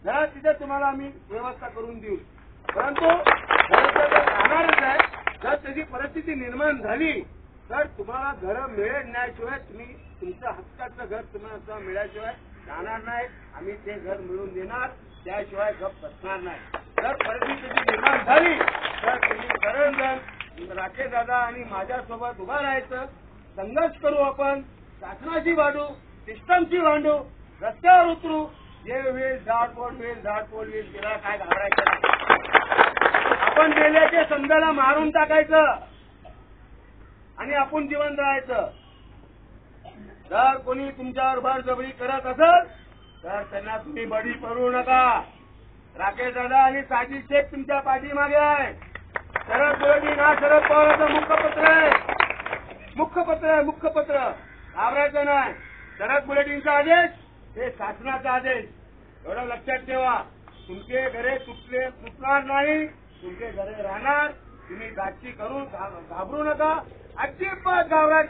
घर तिथे तुम्हाला आम्ही व्यवस्था करून देऊ. परंतु घर तर राहणारच आहे. जर त्याची परिस्थिती निर्माण झाली तर तुम्हाला घर मिळण्याशिवाय तुम्ही तुमच्या हक्काचं घर तुम्हाला मिळाल्याशिवाय राहणार नाही. आम्ही ते घर मिळवून देणार, त्याशिवाय गप बसणार नाही. जर परिस्थिती निर्माण झाली तर तुम्ही सर्वजण राकेश दादा आणि माझ्यासोबत उभा राहायचं. संघर्ष करू आपण, शासनाची वाढू, सिस्टमची वाढू, रस्त्यावर उतरू. जे होईल झाडपोड होईल, झाडपोड होईल, तिला काय घाबरायचं नाही. आपण गेल्याच्या संध्याला मारून टाकायचं आणि आपण जिवंत राहायचं. जर कोणी तुमच्यावर बळजबरी करत असेल तर त्यांना तुम्ही बळी पडू नका. राकेश दादा आणि साजिद शेख तुमच्या पाठीमागे आहे. शरद बुलेटिन हा शरद पवारांचं मुखपत्र आहे. मुखपत्र घाबरायचं नाही. शरद बुलेटिनचा आदेश हे शासनाचा आदेश. एवढं लक्षात ठेवा. तुमचे घरे तुटणार नाही, तुमचे घरे राहणार. तुम्ही दाची करून घाबरू नका. अजिबात घाबरायचं